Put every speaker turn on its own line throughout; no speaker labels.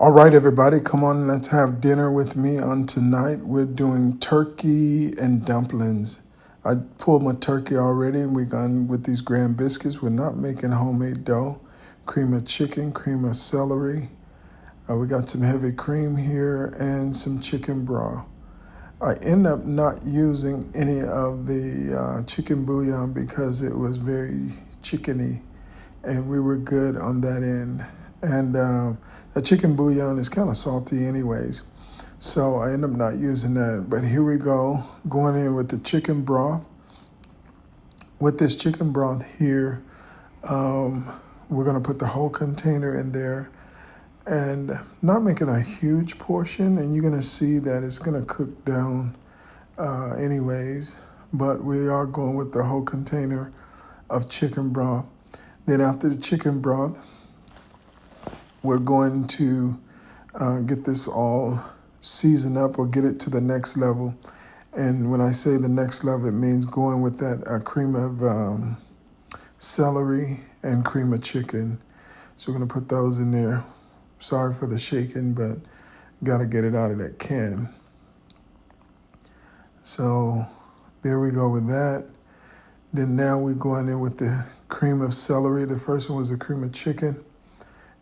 All right, everybody, come on, let's have dinner with me on tonight. We're doing turkey and dumplings. I pulled my turkey already, and we're going with these graham biscuits. We're not making homemade dough. Cream of chicken, cream of celery. We got some heavy cream here and some chicken broth. I end up not using any of the chicken bouillon because it was very chickeny, and we were good on that end. And the chicken bouillon is kind of salty anyways, so I end up not using that. But here we go, going in with the chicken broth. With this chicken broth here, we're going to put the whole container in there and not making a huge portion, and you're going to see that it's going to cook down anyways, but we are going with the whole container of chicken broth. Then after the chicken broth, we're going to get this all seasoned up or get it to the next level. And when I say the next level, it means going with that cream of celery and cream of chicken. So we're going to put those in there. Sorry for the shaking, but got to get it out of that can. So there we go with that. Then now we're going in with the cream of celery. The first one was the cream of chicken,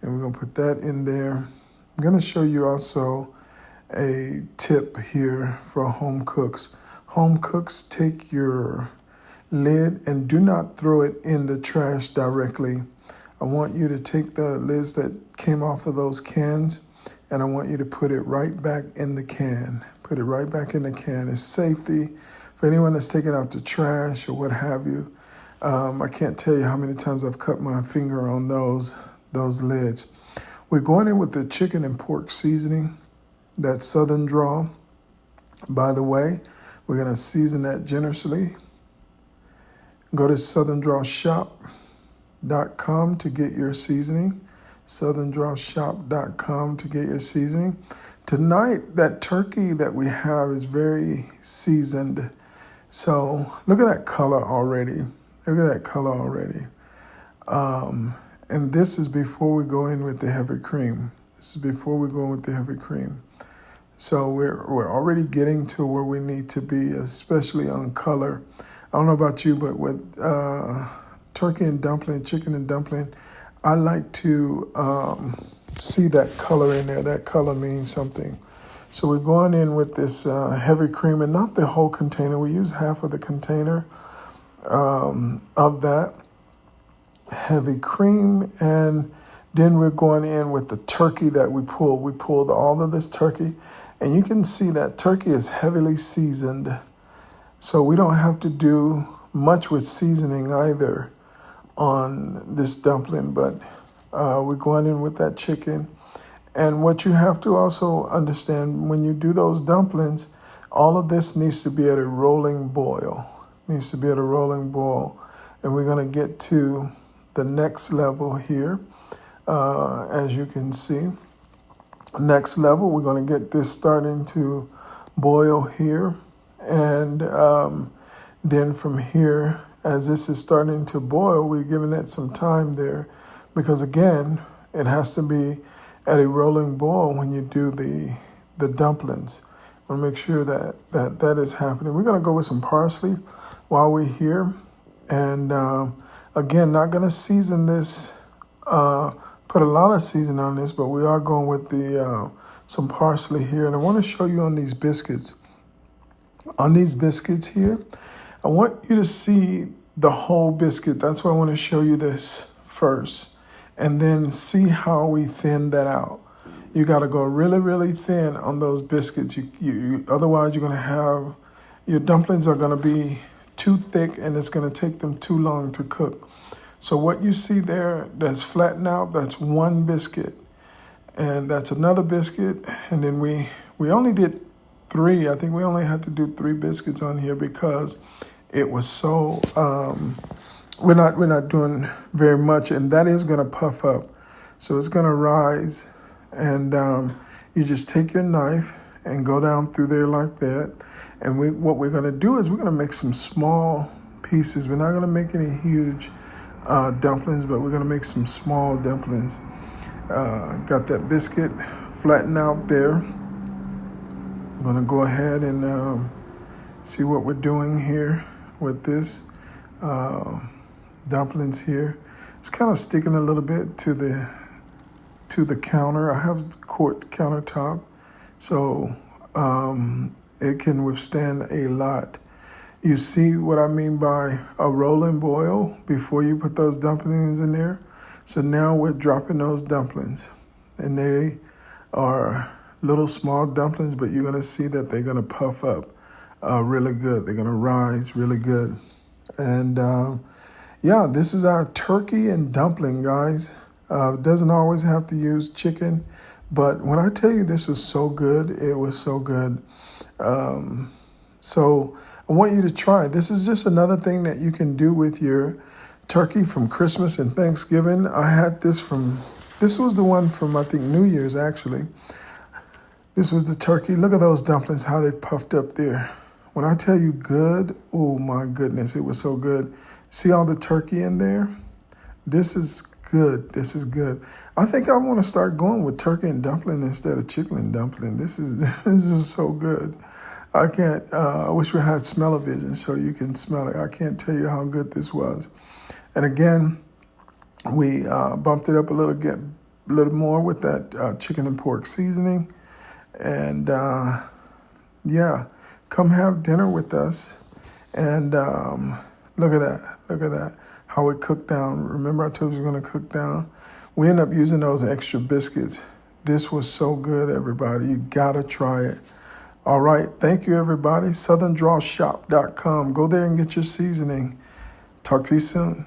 and we're going to put that in there. I'm going to show you also a tip here for home cooks. Home cooks, take your lid and do not throw it in the trash directly. I want you to take the lids that came off of those cans, and I want you to put it right back in the can. Put it right back in the can. It's safety for anyone that's taking out the trash or what have you. I can't tell you how many times I've cut my finger on those lids. We're going in with the chicken and pork seasoning, that Southern Draw. By the way, we're going to season that generously. Go to southerndrawshop.com to get your seasoning. southerndrawshop.com to get your seasoning. Tonight, that turkey that we have is very seasoned. So look at that color already. Look at that color already. And this is before we go in with the heavy cream. This is before we go in with the heavy cream. So we're already getting to where we need to be, especially on color. I don't know about you, but with turkey and dumpling, chicken and dumpling, I like to see that color in there. That color means something. So we're going in with this heavy cream, and not the whole container. We use half of the container of that heavy cream, and then we're going in with the turkey that we pulled. We pulled all of this turkey, and you can see that turkey is heavily seasoned. So we don't have to do much with seasoning either on this dumpling, but we're going in with that chicken. And what you have to also understand, when you do those dumplings, all of this needs to be at a rolling boil. Needs to be at a rolling boil. And we're going to get to the next level here, as you can see. Next level, we're going to get this starting to boil here. And then from here, as this is starting to boil, we're giving it some time there, because again, it has to be at a rolling boil when you do the dumplings. We'll make sure that is happening. We're going to go with some parsley while we're here. And again, not going to season this, put a lot of seasoning on this, but we are going with the some parsley here. And I want to show you on these biscuits. On these biscuits here, I want you to see the whole biscuit. That's why I want to show you this first, and then see how we thin that out. You got to go really, really thin on those biscuits. You otherwise you're going to have, your dumplings are going to be too thick, and it's going to take them too long to cook. So what you see there that's flattened out, that's one biscuit, and that's another biscuit, and then we only did 3. I think we only had to do 3 biscuits on here because it was so, we're not doing very much, and that is going to puff up. So it's going to rise, and you just take your knife and go down through there like that. And what we're going to do is we're going to make some small pieces. We're not going to make any huge dumplings, but we're going to make some small dumplings. Got that biscuit flatten out there. I'm gonna go ahead and see what we're doing here with this dumplings here. It's kind of sticking a little bit to the counter. I have quart countertop, so it can withstand a lot. You see what I mean by a rolling boil before you put those dumplings in there? So now we're dropping those dumplings, and they are little small dumplings, but you're gonna see that they're gonna puff up really good. They're gonna rise really good. And yeah, this is our turkey and dumpling, guys. Doesn't always have to use chicken, but when I tell you this was so good, it was so good. So I want you to try it. This is just another thing that you can do with your turkey from Christmas and Thanksgiving. I had this was the one from, I think, New Year's, actually. This was the turkey. Look at those dumplings, how they puffed up there. When I tell you good, oh my goodness, it was so good. See all the turkey in there? This is good. This is good. I think I want to start going with turkey and dumpling instead of chicken and dumpling. This is so good. I can't, I wish we had smell-o-vision so you can smell it. I can't tell you how good this was. And again, we bumped it up a little more with that chicken and pork seasoning. And yeah, come have dinner with us. And look at that, how it cooked down. Remember I told you it was gonna cook down? We ended up using those extra biscuits. This was so good, everybody. You gotta try it. All right, thank you, everybody. SouthernDrawShop.com. Go there and get your seasoning. Talk to you soon.